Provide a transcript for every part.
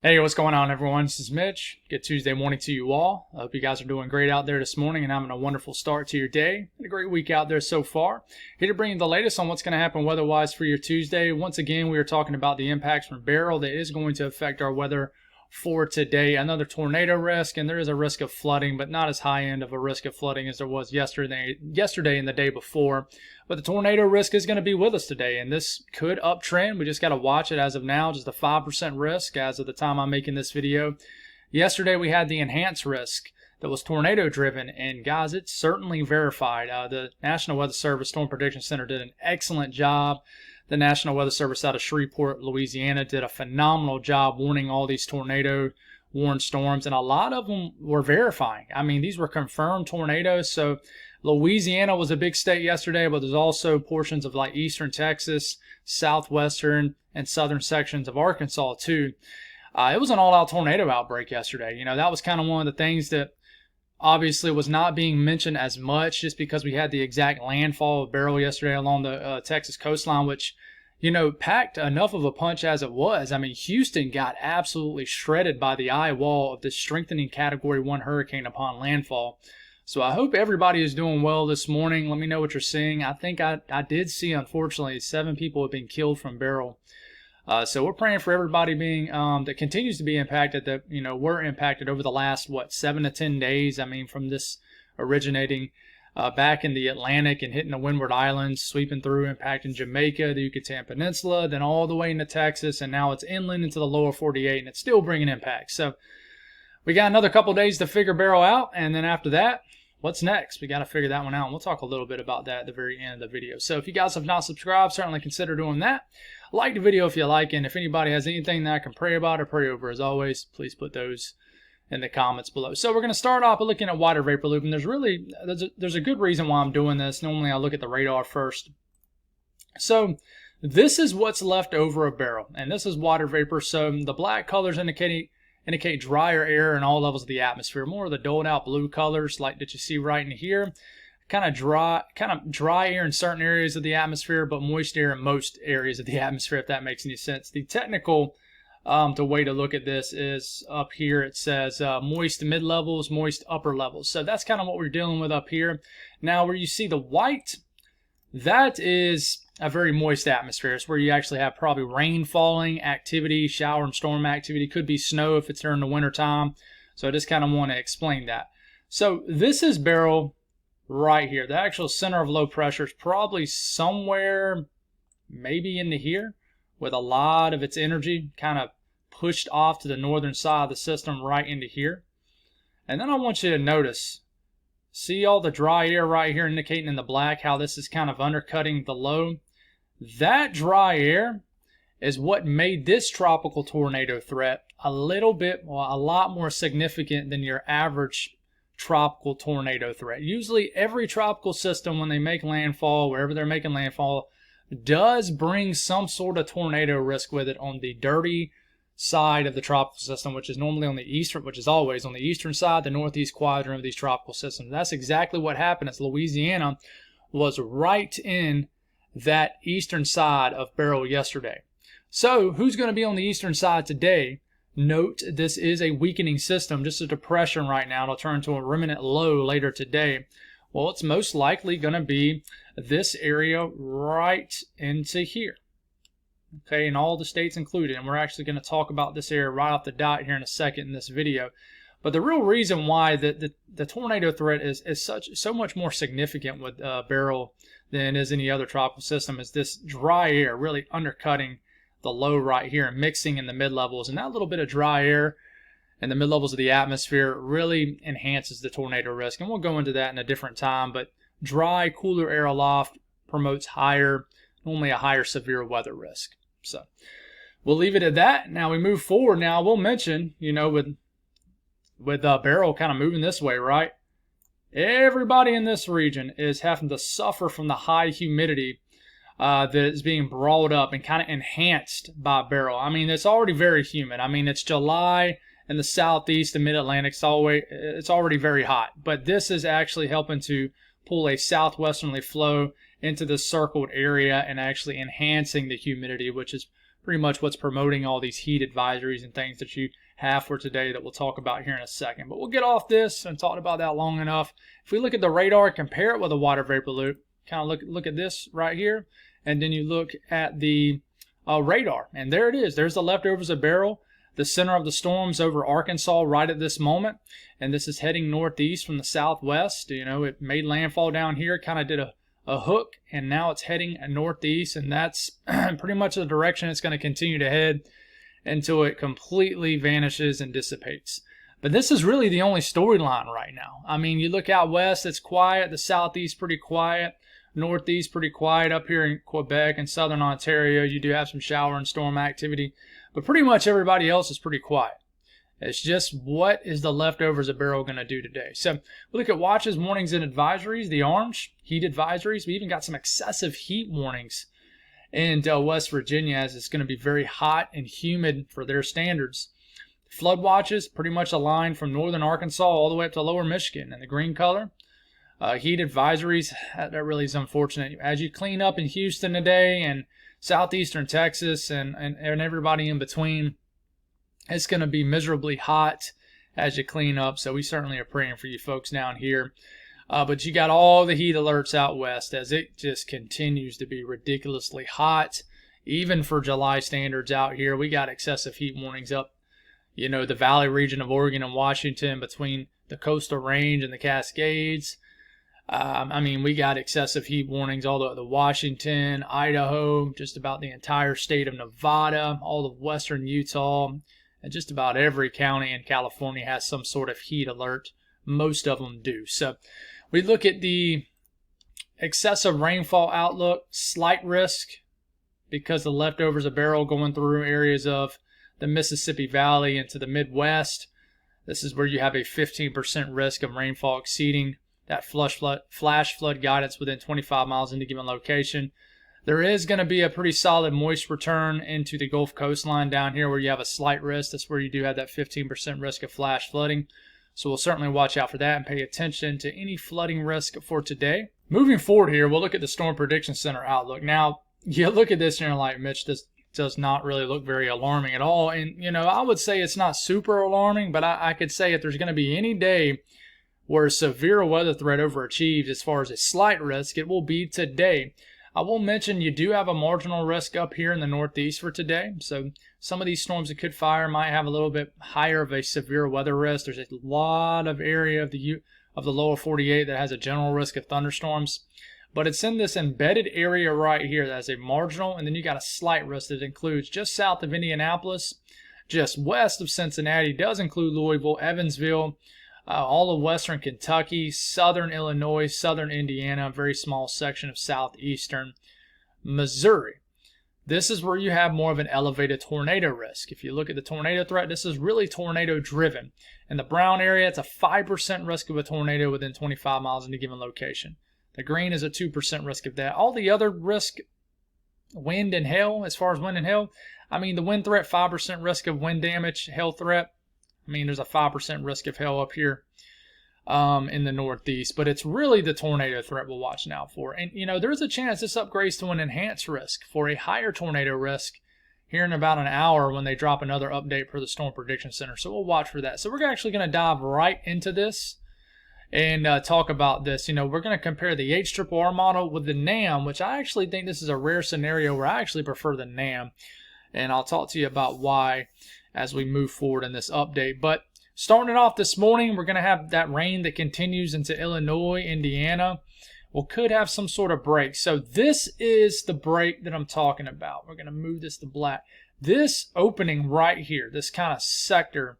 Hey, what's going on, everyone? This is Mitch. Good Tuesday morning to you all. I hope you guys are doing great out there this morning and having a wonderful start to your day. Had a great week out there so far. Here to bring you the latest on what's going to happen weather-wise for your Tuesday. Once again, we are talking about the impacts from Beryl that is going to affect our weather for today. Another tornado risk, and there is a risk of flooding, but not as high end of a risk of flooding as there was yesterday and the day before. But the tornado risk is going to be with us today, and this could uptrend. We just got to watch it as of now. Just a 5% risk as of the time I'm making this video. Yesterday we had the enhanced risk that was tornado driven, and guys, it's certainly verified. The National Weather Service Storm Prediction Center did an excellent job. The National Weather Service out of Shreveport, Louisiana, did a phenomenal job warning all these tornado warned storms, and a lot of them were verifying. I mean, these were confirmed tornadoes. So Louisiana was a big state yesterday, but there's also portions of like eastern Texas, southwestern, and southern sections of Arkansas too. It was an all-out tornado outbreak yesterday. You know, that was kind of one of the things that obviously was not being mentioned as much, just because we had the exact landfall of Beryl yesterday along the Texas coastline, which, you know, packed enough of a punch as it was. I mean, Houston got absolutely shredded by the eye wall of this strengthening Category 1 hurricane upon landfall. So I hope everybody is doing well this morning. Let me know what you're seeing. I think I did see, unfortunately, 7 people have been killed from Beryl. So we're praying for everybody being that continues to be impacted, that, you know, were impacted over the last 7 to 10 days. I mean, from this originating back in the Atlantic and hitting the Windward Islands, sweeping through, impacting Jamaica, the Yucatan Peninsula, then all the way into Texas, and now it's inland into the lower 48, and it's still bringing impacts. So we got another couple days to figure Beryl out, and then after that, what's next? We got to figure that one out, and we'll talk a little bit about that at the very end of the video. So if you guys have not subscribed, certainly consider doing that. Like the video if you like, and if anybody has anything that I can pray about or pray over, as always, please put those in the comments below. So we're going to start off by looking at water vapor loop, and there's a good reason why I'm doing this. Normally I look at the radar first. So this is what's left over of Beryl, and this is water vapor. So the black colors indicate drier air in all levels of the atmosphere. More of the doled out blue colors like that you see right in here. Kind of dry air in certain areas of the atmosphere, but moist air in most areas of the atmosphere, if that makes any sense. The technical the way to look at this is up here. It says moist mid-levels, moist upper levels. So that's kind of what we're dealing with up here. Now where you see the white, that is a very moist atmosphere. It's where you actually have probably rain falling activity, shower and storm activity. Could be snow if it's during the winter time. So I just kind of want to explain that. So this is Beryl right here. The actual center of low pressure is probably somewhere maybe into here, with a lot of its energy kind of pushed off to the northern side of the system right into here. And then I want you to notice, see all the dry air right here indicating in the black how this is kind of undercutting the low. That dry air is what made this tropical tornado threat a lot more significant than your average tropical tornado threat. Usually every tropical system, when they make landfall, wherever they're making landfall, does bring some sort of tornado risk with it on the dirty side of the tropical system, which is normally on the eastern, which is always on the eastern side, the northeast quadrant of these tropical systems. That's exactly what happened as Louisiana was right in that eastern side of Beryl yesterday. So who's going to be on the eastern side today? Note, this is a weakening system, just a depression right now. It'll turn to a remnant low later today. Well, it's most likely going to be this area right into here. Okay, and all the states included. And we're actually going to talk about this area right off the dot here in a second in this video. But the real reason why the tornado threat is so much more significant with Beryl than is any other tropical system is this dry air really undercutting the low right here and mixing in the mid-levels. And that little bit of dry air in the mid-levels of the atmosphere really enhances the tornado risk. And we'll go into that in a different time. But dry, cooler air aloft promotes normally a higher severe weather risk. So we'll leave it at that. Now we move forward. Now we'll mention, you know, with Beryl kind of moving this way, right? Everybody in this region is having to suffer from the high humidity that is being brought up and kind of enhanced by Beryl. I mean, it's already very humid. I mean, it's July in the southeast and mid-Atlantic. It's already very hot. But this is actually helping to pull a southwesterly flow into the circled area and actually enhancing the humidity, which is pretty much what's promoting all these heat advisories and things that you have for today that we'll talk about here in a second. But we'll get off this and talked about that long enough. If we look at the radar, compare it with a water vapor loop, kind of look at this right here, and then you look at the radar, and there it is. There's the leftovers of Beryl. The center of the storm's over Arkansas right at this moment, and this is heading northeast from the southwest. You know, it made landfall down here, kind of did a hook, and now it's heading northeast, and that's pretty much the direction it's going to continue to head until it completely vanishes and dissipates. But this is really the only storyline right now. I mean, you look out west, it's quiet. The southeast pretty quiet. Northeast pretty quiet. Up here in Quebec and southern Ontario, you do have some shower and storm activity, but pretty much everybody else is pretty quiet. It's just, what is the leftovers of Beryl going to do today? So we look at watches, warnings, and advisories. The orange, heat advisories. We even got some excessive heat warnings in West Virginia, as it's going to be very hot and humid for their standards. Flood watches, pretty much aligned from northern Arkansas all the way up to lower Michigan in the green color. Heat advisories, that really is unfortunate. As you clean up in Houston today and southeastern Texas and everybody in between, it's going to be miserably hot as you clean up. So we certainly are praying for you folks down here. But you got all the heat alerts out west as it just continues to be ridiculously hot. Even for July standards out here, we got excessive heat warnings up, you know, the valley region of Oregon and Washington, between the coastal range and the Cascades. I mean, we got excessive heat warnings all the Washington, Idaho, just about the entire state of Nevada, all of western Utah, and just about every county in California has some sort of heat alert. Most of them do. So we look at the excessive rainfall outlook, slight risk because the leftovers of Beryl going through areas of the Mississippi Valley into the Midwest. This is where you have a 15% risk of rainfall exceeding that flash flood guidance within 25 miles into a given location. There is going to be a pretty solid moist return into the Gulf coastline down here where you have a slight risk. That's where you do have that 15% risk of flash flooding. So we'll certainly watch out for that and pay attention to any flooding risk for today. Moving forward here, we'll look at the Storm Prediction Center outlook. Now, you look at this and you're like, Mitch, this does not really look very alarming at all. And, you know, I would say it's not super alarming, but I could say if there's going to be any day where a severe weather threat overachieves as far as a slight risk, it will be today. I will mention you do have a marginal risk up here in the northeast for today. So some of these storms that could fire might have a little bit higher of a severe weather risk. There's a lot of area of the lower 48 that has a general risk of thunderstorms. But it's in this embedded area right here that has a marginal, and then you got a slight risk that includes just south of Indianapolis, just west of Cincinnati, does include Louisville, Evansville, all of western Kentucky, southern Illinois, southern Indiana, a very small section of southeastern Missouri. This is where you have more of an elevated tornado risk. If you look at the tornado threat, this is really tornado driven. In the brown area, it's a 5% risk of a tornado within 25 miles in a given location. The green is a 2% risk of that. All the other risk, wind and hail, as far as wind and hail, I mean, the wind threat, 5% risk of wind damage, hail threat, I mean, there's a 5% risk of hail up here in the northeast, but it's really the tornado threat we'll watch out for. And, you know, there's a chance this upgrades to an enhanced risk for a higher tornado risk here in about an hour when they drop another update for the Storm Prediction Center. So we'll watch for that. So we're actually going to dive right into this and talk about this. You know, we're going to compare the HRRR model with the NAM, which I actually think this is a rare scenario where I actually prefer the NAM. And I'll talk to you about why as we move forward in this update. But starting it off this morning, we're going to have that rain that continues into Illinois, Indiana. We could have some sort of break. So this is the break that I'm talking about. We're going to move this to black. This opening right here, this kind of sector,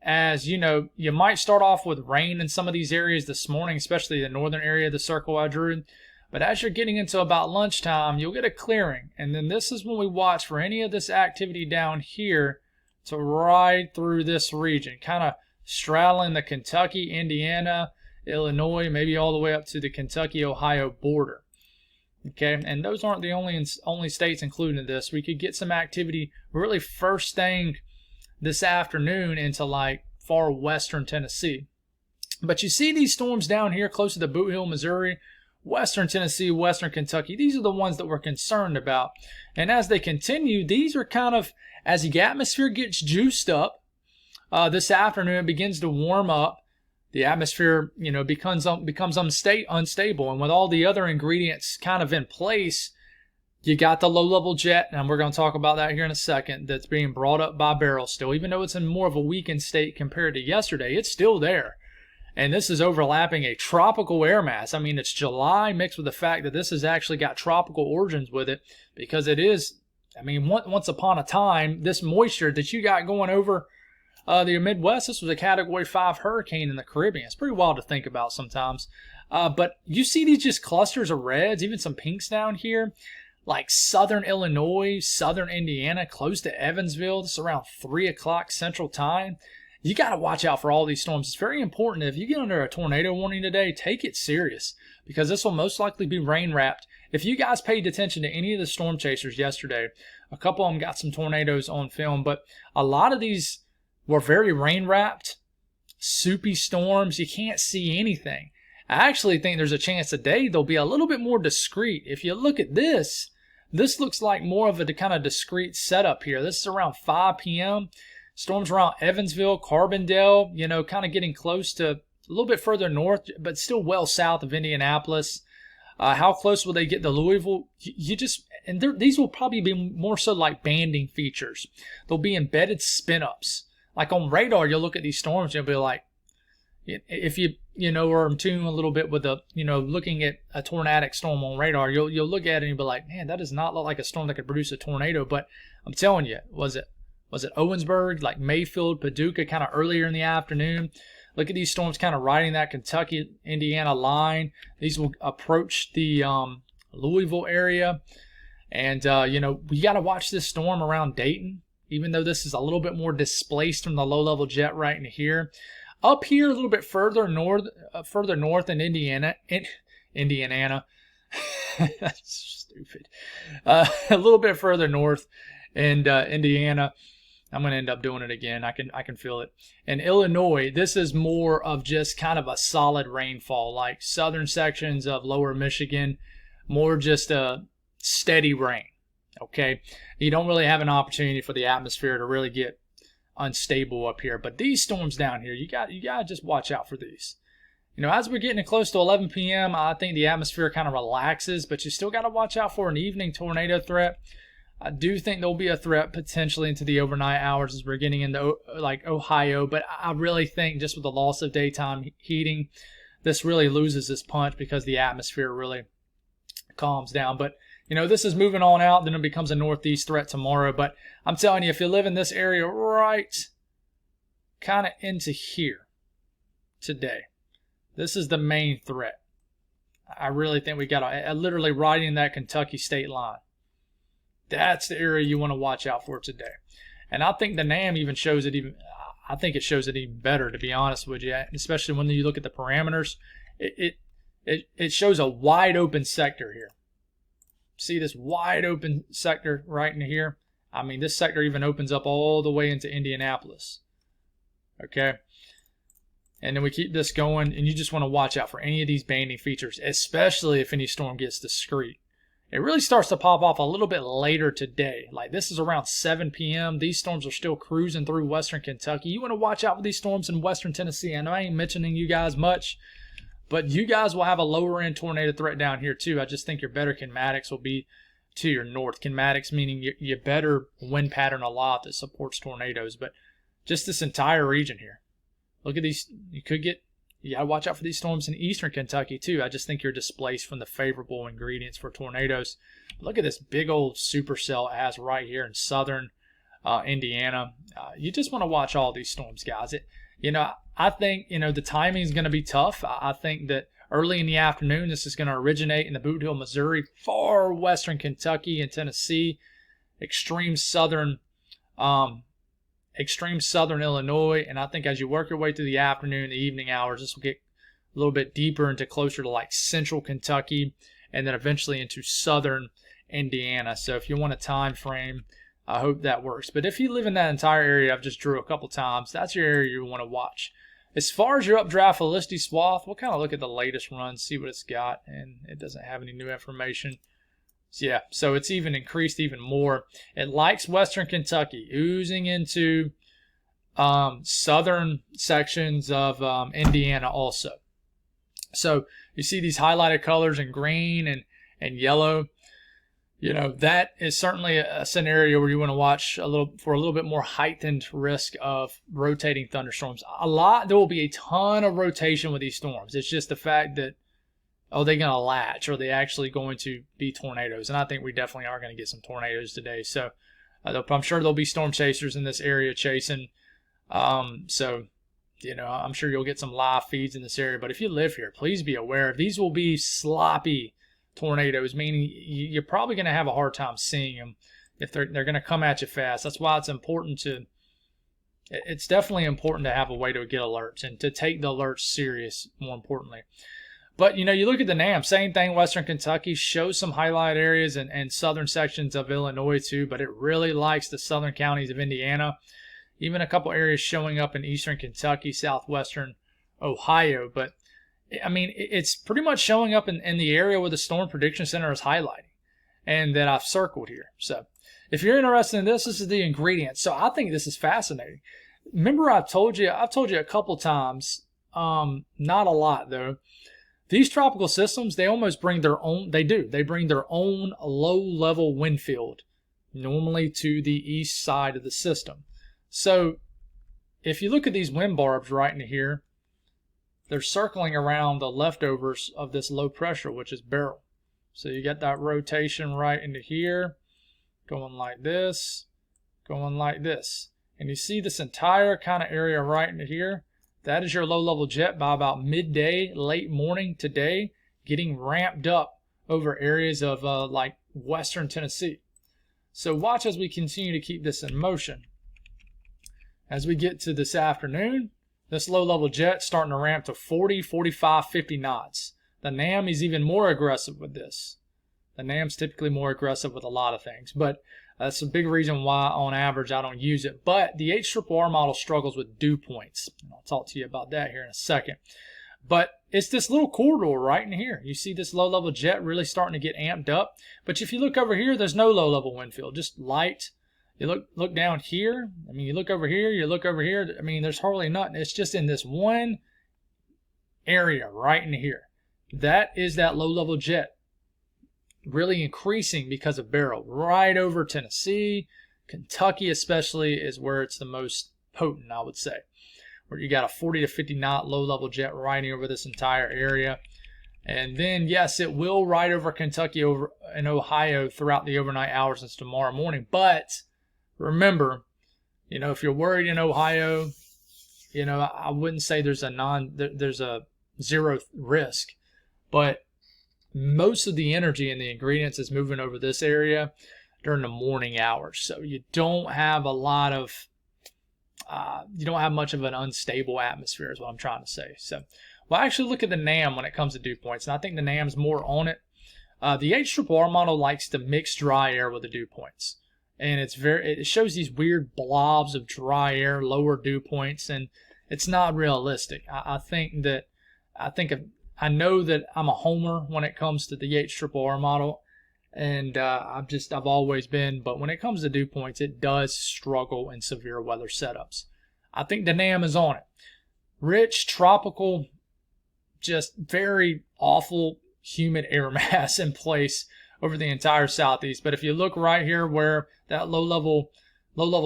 as you know, you might start off with rain in some of these areas this morning, especially the northern area of the circle I drew. But as you're getting into about lunchtime, you'll get a clearing. And then this is when we watch for any of this activity down here to ride through this region, kind of straddling the Kentucky, Indiana, Illinois, maybe all the way up to the Kentucky-Ohio border. Okay, and those aren't the only states included in this. We could get some activity really first thing this afternoon into like far western Tennessee. But you see these storms down here close to the Boot Hill, Missouri, Western Tennessee, Western Kentucky. These are the ones that we're concerned about. And as they continue, these are kind of, as the atmosphere gets juiced up, this afternoon it begins to warm up. The atmosphere, becomes unstable. And with all the other ingredients kind of in place, you got the low-level jet, and we're going to talk about that here in a second, that's being brought up by Beryl still. Even though it's in more of a weakened state compared to yesterday, it's still there. And this is overlapping a tropical air mass. I mean, it's July mixed with the fact that this has actually got tropical origins with it, because it is, once upon a time, this moisture that you got going over the Midwest, this was a Category 5 hurricane in the Caribbean. It's pretty wild to think about sometimes. But you see these just clusters of reds, even some pinks down here, like southern Illinois, southern Indiana, close to Evansville. This is around 3 o'clock Central Time. You got to watch out for all these storms. It's very important. If you get under a tornado warning today, take it serious, because this will most likely be rain wrapped. If you guys paid attention to any of the storm chasers yesterday, a couple of them got some tornadoes on film, but a lot of these were very rain wrapped, soupy storms. You can't see anything. I actually think there's a chance today they'll be a little bit more discreet. If you look at this looks like more of a kind of discreet setup here. This is around 5 p.m. Storms around Evansville, Carbondale, kind of getting close to a little bit further north, but still well south of Indianapolis. How close will they get to Louisville? These will probably be more so like banding features. They'll be embedded spin-ups. Like on radar, you'll look at these storms, you'll be like, if you are in tune a little bit with the, looking at a tornadic storm on radar, you'll look at it and you'll be like, man, that does not look like a storm that could produce a tornado. But I'm telling you, was it Owensburg, like Mayfield, Paducah, kind of earlier in the afternoon? Look at these storms kind of riding that Kentucky-Indiana line. These will approach the Louisville area. And, we got to watch this storm around Dayton, even though this is a little bit more displaced from the low-level jet right in here. Up here, a little bit further north in Indiana. That's stupid. A little bit further north in Indiana. I'm going to end up doing it again. I can feel it. In Illinois, this is more of just kind of a solid rainfall, like southern sections of lower Michigan, more just a steady rain. Okay, you don't really have an opportunity for the atmosphere to really get unstable up here. But these storms down here, you got to just watch out for these. As we're getting close to 11 p.m., I think the atmosphere kind of relaxes, but you still got to watch out for an evening tornado threat. I do think there'll be a threat potentially into the overnight hours as we're getting into like Ohio, but I really think just with the loss of daytime heating, this really loses its punch because the atmosphere really calms down. But this is moving on out, then it becomes a northeast threat tomorrow. But I'm telling you, if you live in this area right kind of into here today, this is the main threat. I really think we got literally right in that Kentucky state line. That's the area you want to watch out for today. And I think the NAM even shows it I think it shows it even better, to be honest with you, especially when you look at the parameters. It shows a wide open sector here. See this wide open sector right in here? This sector even opens up all the way into Indianapolis. Okay? And then we keep this going, and you just want to watch out for any of these banding features, especially if any storm gets discrete. It really starts to pop off a little bit later today. Like this is around 7 p.m. These storms are still cruising through western Kentucky. You want to watch out for these storms in western Tennessee. I know I ain't mentioning you guys much, but you guys will have a lower end tornado threat down here too. I just think your better kinematics will be to your north. Kinematics meaning your better wind pattern a lot that supports tornadoes. But just this entire region here. Look at these. You got to watch out for these storms in eastern Kentucky, too. I just think you're displaced from the favorable ingredients for tornadoes. Look at this big old supercell it has right here in southern Indiana. You just want to watch all these storms, guys. I think, the timing is going to be tough. I think that early in the afternoon, this is going to originate in the Boot Hill, Missouri, far western Kentucky and Tennessee, extreme southern Illinois, and I think as you work your way through the afternoon, the evening hours, this will get a little bit deeper into closer to like central Kentucky, and then eventually into southern Indiana. So if you want a time frame, I hope that works. But if you live in that entire area I've just drew a couple times, that's your area you want to watch. As far as your updraft Felicity swath, we'll kind of look at the latest run, see what it's got, and it doesn't have any new information. So yeah, so it's even increased even more. It likes Western Kentucky, oozing into southern sections of Indiana also. So you see these highlighted colors in green and yellow. You know, that is certainly a scenario where you want to watch for a little bit more heightened risk of rotating thunderstorms. There will be a ton of rotation with these storms. It's just the fact that, are they going to latch? Or are they actually going to be tornadoes? And I think we definitely are going to get some tornadoes today. So I'm sure there'll be storm chasers in this area chasing. So, you know, I'm sure you'll get some live feeds in this area. But if you live here, please be aware these will be sloppy tornadoes, meaning you're probably going to have a hard time seeing them if they're going to come at you fast. That's why it's definitely important to have a way to get alerts and to take the alerts serious, more importantly. But, you know, you look at the NAM, same thing, Western Kentucky shows some highlight areas and southern sections of Illinois too, but it really likes the southern counties of Indiana. Even a couple areas showing up in eastern Kentucky, southwestern Ohio. But, I mean, it's pretty much showing up in the area where the Storm Prediction Center is highlighting and that I've circled here. So if you're interested in this is the ingredients. So I think this is fascinating. Remember I've told you a couple times, not a lot though, these tropical systems, they almost bring their own, they bring their own low-level wind field, normally to the east side of the system. So if you look at these wind barbs right in here, they're circling around the leftovers of this low pressure, which is Beryl. So you get that rotation right into here, going like this, going like this. And you see this entire kind of area right into here. That is your low-level jet by about midday, late morning today, getting ramped up over areas of like western Tennessee. So watch as we continue to keep this in motion. As we get to this afternoon, this low-level jet starting to ramp to 40, 45, 50 knots. The NAM is even more aggressive with this. The NAM's typically more aggressive with a lot of things, but that's a big reason why, on average, I don't use it. But the HRRR model struggles with dew points. And I'll talk to you about that here in a second. But it's this little corridor right in here. You see this low-level jet really starting to get amped up. But if you look over here, there's no low-level wind field, just light. You look down here. I mean, you look over here, you look over here. I mean, there's hardly nothing. It's just in this one area right in here. That is that low-level jet really increasing because of Beryl. Right over Tennessee, Kentucky especially is where it's the most potent, I would say. Where you got a 40 to 50 knot low-level jet riding over this entire area. And then, yes, it will ride over Kentucky over in Ohio throughout the overnight hours since tomorrow morning. But remember, you know, if you're worried in Ohio, you know, I wouldn't say there's a zero risk, but most of the energy and the ingredients is moving over this area during the morning hours. So you don't have much of an unstable atmosphere is what I'm trying to say. So we'll actually look at the NAM when it comes to dew points, and I think the NAM's more on it. The HRRR model likes to mix dry air with the dew points. And it shows these weird blobs of dry air, lower dew points, and it's not realistic. I know that I'm a homer when it comes to the HRRR model, and I've always been. But when it comes to dew points, it does struggle in severe weather setups. I think the NAM is on it. Rich, tropical, just very awful, humid air mass in place over the entire southeast. But if you look right here where that low-level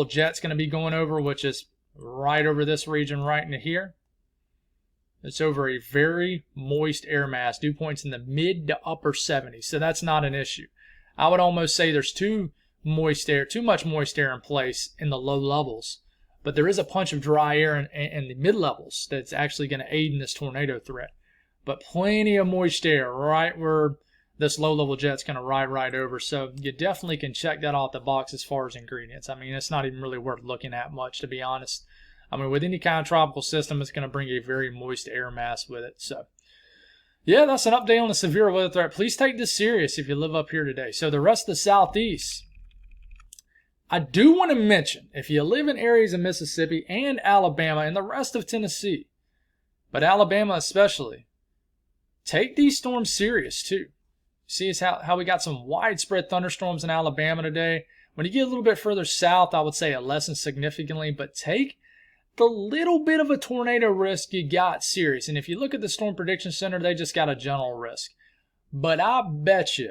jet's going to be going over, which is right over this region right into here, it's over a very moist air mass, dew points in the mid to upper 70s. So that's not an issue. I would almost say there's too much moist air in place in the low levels. But there is a punch of dry air in the mid levels that's actually going to aid in this tornado threat. But plenty of moist air right where this low-level jet's going to ride right over. So you definitely can check that off the box as far as ingredients. I mean, it's not even really worth looking at much, to be honest. I mean, with any kind of tropical system, it's going to bring a very moist air mass with it. So, yeah, that's an update on the severe weather threat. Please take this serious if you live up here today. So the rest of the southeast, I do want to mention, if you live in areas of Mississippi and Alabama and the rest of Tennessee, But Alabama especially, take these storms serious too. See how we got some widespread thunderstorms in Alabama today. When you get a little bit further south, I would say it lessens significantly, but take the little bit of a tornado risk you got serious. And if you look at the Storm Prediction Center, they just got a general risk. But I bet you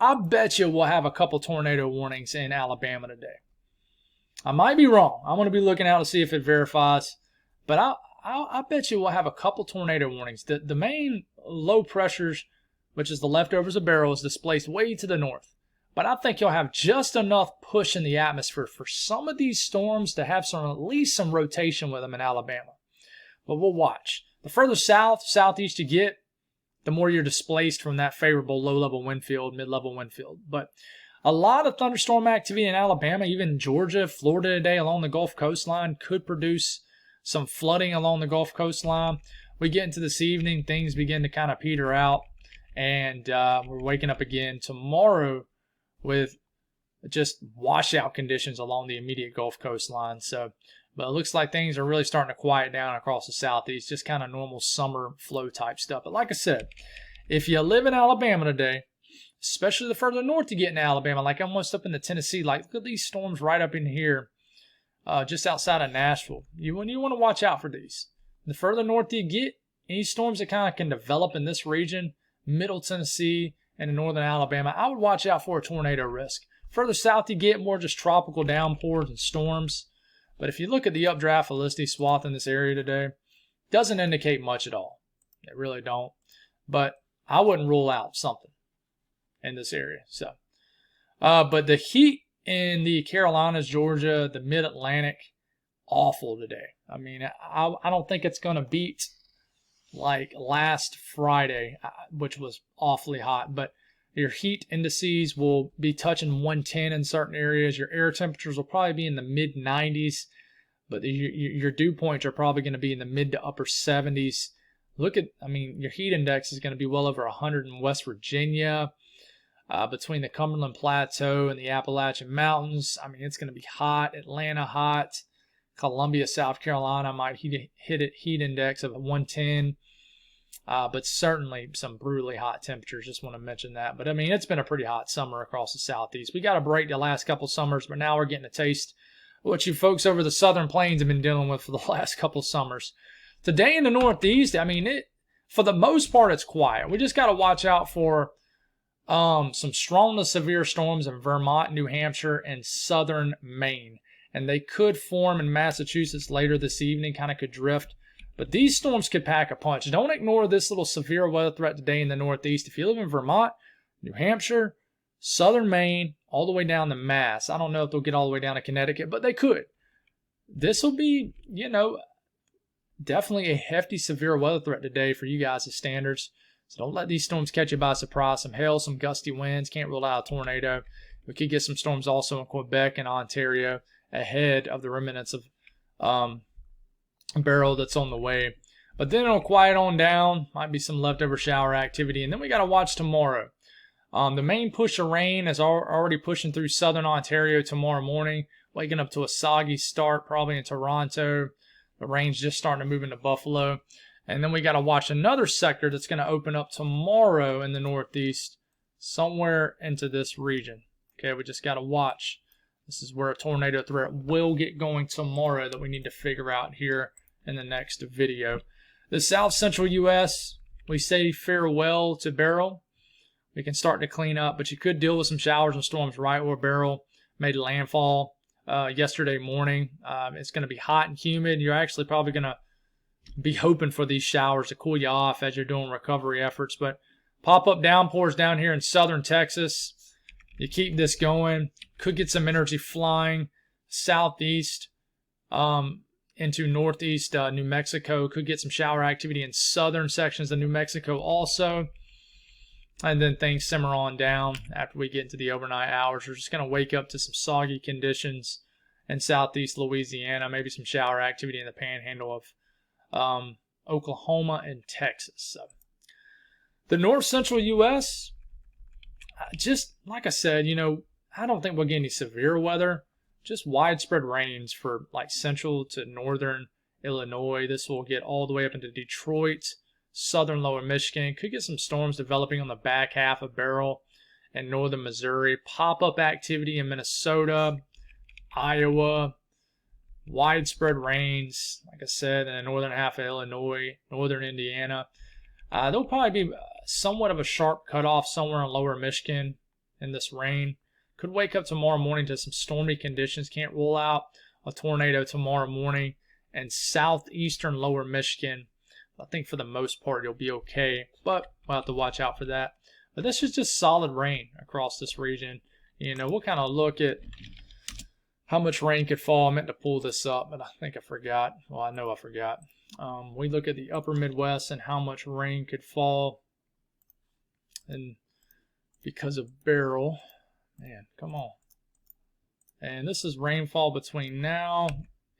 we'll have a couple tornado warnings in Alabama today. I might be wrong. I'm going to be looking out to see if it verifies. But I bet you we'll have a couple tornado warnings. The main low pressures, which is the leftovers of Beryl, is displaced way to the north. But I think you'll have just enough push in the atmosphere for some of these storms to have at least some rotation with them in Alabama. But we'll watch. The further southeast you get, the more you're displaced from that favorable low-level wind field, mid-level wind field. But a lot of thunderstorm activity in Alabama, even Georgia, Florida today along the Gulf coastline could produce some flooding along the Gulf coastline. We get into this evening, things begin to kind of peter out, and we're waking up again tomorrow with just washout conditions along the immediate Gulf coastline. But it looks like things are really starting to quiet down across the southeast, just kind of normal summer flow type stuff. But like I said, if you live in Alabama today, especially the further north you get in Alabama, like almost up into Tennessee, like look at these storms right up in here, just outside of Nashville. You want to watch out for these. The further north you get, any storms that kind of can develop in this region, middle Tennessee and in northern Alabama, I would watch out for a tornado risk. Further south you get, more just tropical downpours and storms. But if you look at the updraft velocity swath in this area today, doesn't indicate much at all. It really don't. But I wouldn't rule out something in this area. But the heat in the Carolinas, Georgia, the Mid-Atlantic, awful today. I mean, I don't think it's going to beat like last Friday, which was awfully hot. But your heat indices will be touching 110 in certain areas. Your air temperatures will probably be in the mid-90s. But your dew points are probably going to be in the mid to upper 70s. Your heat index is going to be well over 100 in West Virginia. Between the Cumberland Plateau and the Appalachian Mountains, it's going to be hot. Atlanta hot. Columbia, South Carolina might hit a heat index of 110. But certainly some brutally hot temperatures. Just want to mention that. But it's been a pretty hot summer across the southeast. We got a break the last couple summers, but now we're getting a taste of what you folks over the southern plains have been dealing with for the last couple summers. Today in the northeast, for the most part, it's quiet. We just got to watch out for some strong to severe storms in Vermont, New Hampshire, and southern Maine. And they could form in Massachusetts later this evening, kind of could drift. But these storms could pack a punch. Don't ignore this little severe weather threat today in the northeast. If you live in Vermont, New Hampshire, southern Maine, all the way down to Mass. I don't know if they'll get all the way down to Connecticut, but they could. This will be, definitely a hefty severe weather threat today for you guys as standards. So don't let these storms catch you by surprise. Some hail, some gusty winds. Can't rule out a tornado. We could get some storms also in Quebec and Ontario ahead of the remnants of Beryl that's on the way. But then it'll quiet on down. Might be some leftover shower activity. And then we got to watch tomorrow. The main push of rain is already pushing through southern Ontario tomorrow morning. Waking up to a soggy start probably in Toronto. The rain's just starting to move into Buffalo. And then we got to watch another sector that's going to open up tomorrow in the northeast, somewhere into this region. Okay, we just got to watch. This is where a tornado threat will get going tomorrow that we need to figure out here in the next video. The south central U.S., we say farewell to Beryl. We can start to clean up, but you could deal with some showers and storms right where Beryl made landfall yesterday morning. It's going to be hot and humid. You're actually probably going to be hoping for these showers to cool you off as you're doing recovery efforts. But pop-up downpours down here in southern Texas. You keep this going. Could get some energy flying southeast into northeast New Mexico. Could get some shower activity in southern sections of New Mexico also. And then things simmer on down after we get into the overnight hours. We're just going to wake up to some soggy conditions in southeast Louisiana. Maybe some shower activity in the panhandle of Oklahoma and Texas. So the north central U.S., just like I said, I don't think we'll get any severe weather. Just widespread rains for like central to northern Illinois. This will get all the way up into Detroit, southern lower Michigan. Could get some storms developing on the back half of Beryl and northern Missouri. Pop-up activity in Minnesota, Iowa. Widespread rains, like I said, in the northern half of Illinois, northern Indiana. There'll probably be somewhat of a sharp cutoff somewhere in lower Michigan in this rain. Could wake up tomorrow morning to some stormy conditions. Can't rule out a tornado tomorrow morning. And southeastern lower Michigan, I think for the most part you'll be okay, but we'll have to watch out for that. But this is just solid rain across this region. We'll kind of look at how much rain could fall. I meant to pull this up, but I think I forgot. Well, I know I forgot. We look at the upper Midwest and how much rain could fall. And because of Beryl, man, come on. And this is rainfall between now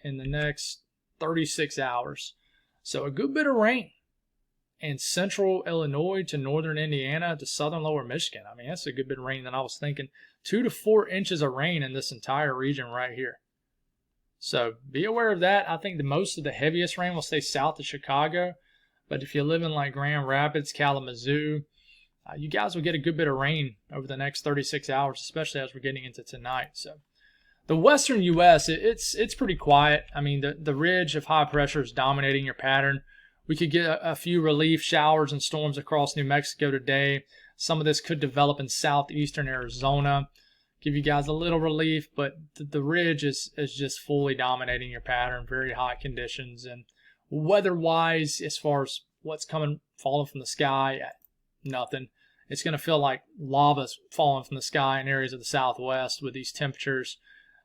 and the next 36 hours. So a good bit of rain in central Illinois to northern Indiana to southern lower Michigan. I mean, that's a good bit of rain than I was thinking. 2 to 4 inches of rain in this entire region right here. So be aware of that. I think most of the heaviest rain will stay south of Chicago. But if you live in like Grand Rapids, Kalamazoo, you guys will get a good bit of rain over the next 36 hours, especially as we're getting into tonight. So the western U.S., it's pretty quiet. I mean, the ridge of high pressure is dominating your pattern. We could get a few relief showers and storms across New Mexico today. Some of this could develop in southeastern Arizona. Give you guys a little relief, but the ridge is just fully dominating your pattern. Very hot conditions. And weather-wise, as far as what's falling from the sky, nothing. It's going to feel like lava's falling from the sky in areas of the southwest with these temperatures.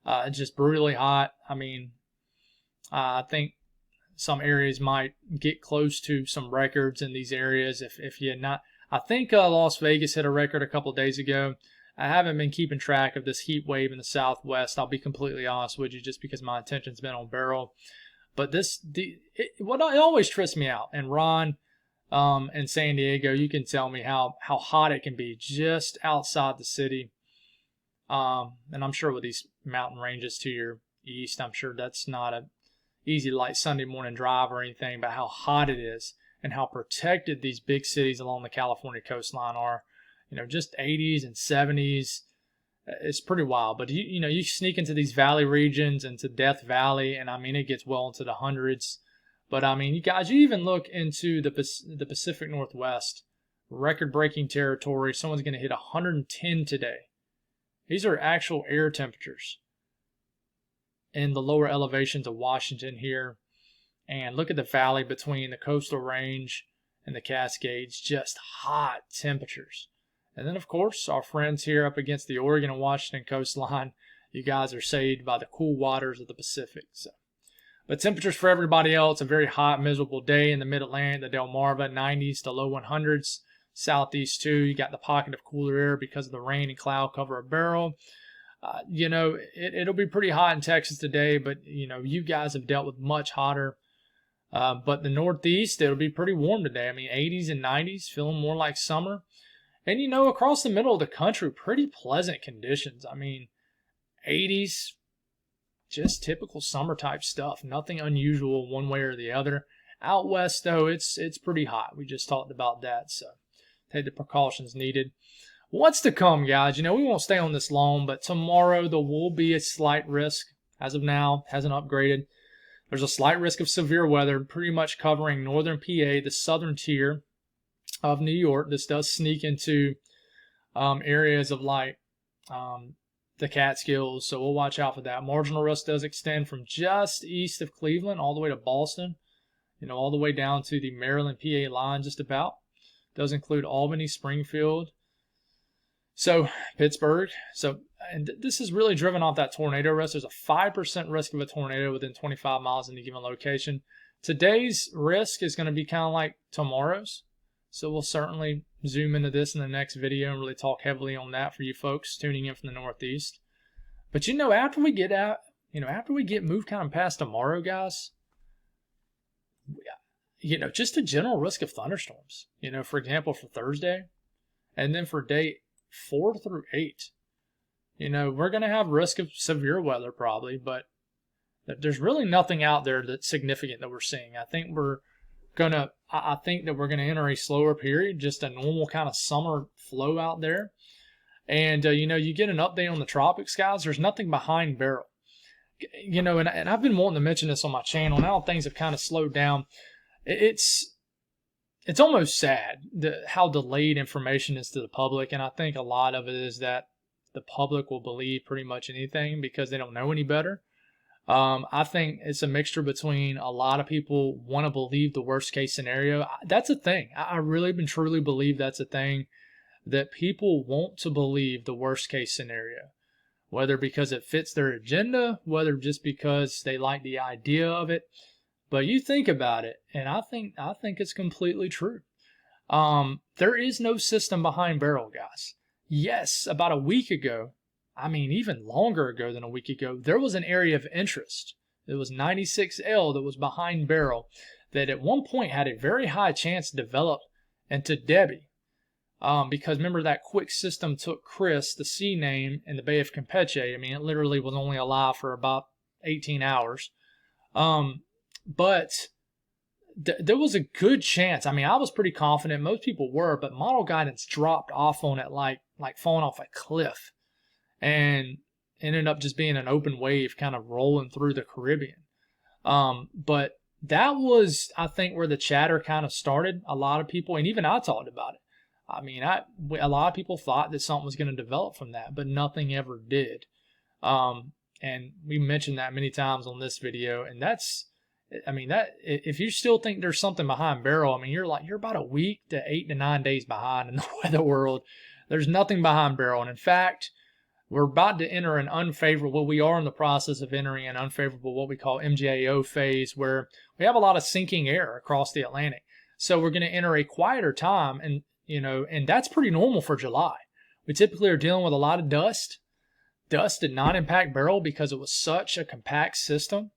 It's just brutally hot. I mean, I think some areas might get close to some records in these areas if you're not. I think Las Vegas hit a record a couple of days ago. I haven't been keeping track of this heat wave in the southwest. I'll be completely honest with you, just because my attention's been on Beryl. But it always trips me out. And Ron in San Diego, you can tell me how hot it can be just outside the city. And I'm sure with these mountain ranges to your east, I'm sure that's not a easy light Sunday morning drive or anything, but how hot it is and how protected these big cities along the California coastline are. Just 80s and 70s. It's pretty wild. But you sneak into these valley regions, into Death Valley, and I mean it gets well into the hundreds. But I mean, you even look into the Pacific Northwest, record-breaking territory. Someone's going to hit 110 today. These are actual air temperatures in the lower elevations of Washington here. And look at the valley between the coastal range and the Cascades. Just hot temperatures. And then, of course, our friends here up against the Oregon and Washington coastline, you guys are saved by the cool waters of the Pacific. But temperatures for everybody else, a very hot, miserable day in the Mid-Atlantic, the Delmarva, 90s to low 100s. Southeast too, you got the pocket of cooler air because of the rain and cloud cover of Beryl. It'll be pretty hot in Texas today, but you guys have dealt with much hotter. But the Northeast, it'll be pretty warm today. I mean, 80s and 90s, feeling more like summer. And across the middle of the country, pretty pleasant conditions. I mean, 80s, just typical summer type stuff. Nothing unusual one way or the other. Out west, though, it's pretty hot. We just talked about that, so take the precautions needed. What's to come, guys? We won't stay on this long, but tomorrow there will be a slight risk. As of now, hasn't upgraded. There's a slight risk of severe weather, pretty much covering northern PA, the southern tier of New York. This does sneak into areas of the Catskills, so we'll watch out for that. Marginal risk does extend from just east of Cleveland all the way to Boston, all the way down to the Maryland-PA line just about. Does include Albany, Springfield, so Pittsburgh. And this is really driven off that tornado risk. There's a 5% risk of a tornado within 25 miles in a given location. Today's risk is going to be kind of like tomorrow's. So we'll certainly zoom into this in the next video and really talk heavily on that for you folks tuning in from the Northeast. But after we get out, after we get moved kind of past tomorrow, guys, just a general risk of thunderstorms. For example, for Thursday, and then for day 4 through 8. We're going to have risk of severe weather probably, but There's really nothing out there that's significant that we're seeing. I think that we're gonna enter a slower period, just a normal kind of summer flow out there. And you get an update on the tropics, guys. There's nothing behind Beryl. And I've been wanting to mention this on my channel. Now things have kind of slowed down. It's almost sad how delayed information is to the public, and I think a lot of it is that the public will believe pretty much anything because they don't know any better. I think it's a mixture between a lot of people want to believe the worst case scenario. That's a thing. I really and truly believe that's a thing, that people want to believe the worst case scenario, whether because it fits their agenda, whether just because they like the idea of it. But you think about it, and I think it's completely true. There is no system behind Beryl, guys. Yes, about a week ago, even longer ago than a week ago, there was an area of interest. It was 96L that was behind Beryl that at one point had a very high chance to develop into Debbie. Because remember that quick system took Chris, the sea name, in the Bay of Campeche. It literally was only alive for about 18 hours. But there was a good chance. I was pretty confident. Most people were, but model guidance dropped off on it like falling off a cliff, and ended up just being an open wave kind of rolling through the Caribbean. But that was, I think, where the chatter kind of started. A lot of people, and even I talked about it. A lot of people thought that something was going to develop from that, but nothing ever did. And we mentioned that many times on this video, and that if you still think there's something behind Beryl, you're about a week to 8 to 9 days behind in the weather world. There's nothing behind Beryl, and in fact, we're about to enter an unfavorable. We are in the process of entering an unfavorable, what we call MJO phase, where we have a lot of sinking air across the Atlantic. So we're going to enter a quieter time, and that's pretty normal for July. We typically are dealing with a lot of dust. Dust did not impact Beryl because it was such a compact system,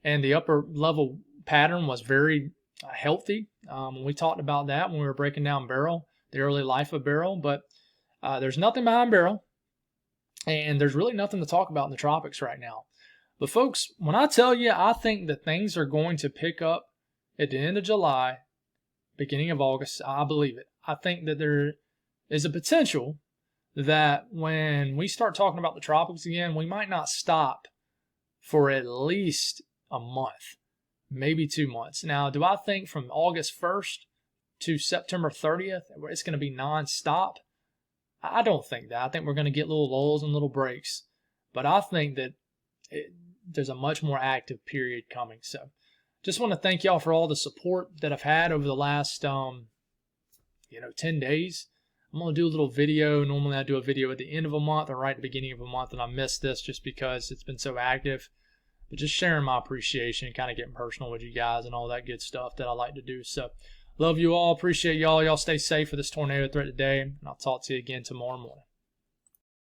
and the upper level pattern was very healthy. We talked about that when we were breaking down Beryl, the early life of Beryl, but there's nothing behind Beryl, and there's really nothing to talk about in the tropics right now. But folks, when I tell you, I think that things are going to pick up at the end of July, beginning of August, I believe it. I think that there is a potential that when we start talking about the tropics again, we might not stop for at least a month, maybe 2 months. Now, do I think from August 1st to September 30th, it's going to be nonstop? I don't think that. I think we're going to get little lulls and little breaks. But I think that there's a much more active period coming. So just want to thank y'all for all the support that I've had over the last 10 days. I'm going to do a little video. Normally I do a video at the end of a month or right at the beginning of a month, and I missed this just because it's been so active. But just sharing my appreciation, kind of getting personal with you guys and all that good stuff that I like to do. So love you all. Appreciate y'all. Y'all stay safe for this tornado threat today, and I'll talk to you again tomorrow morning.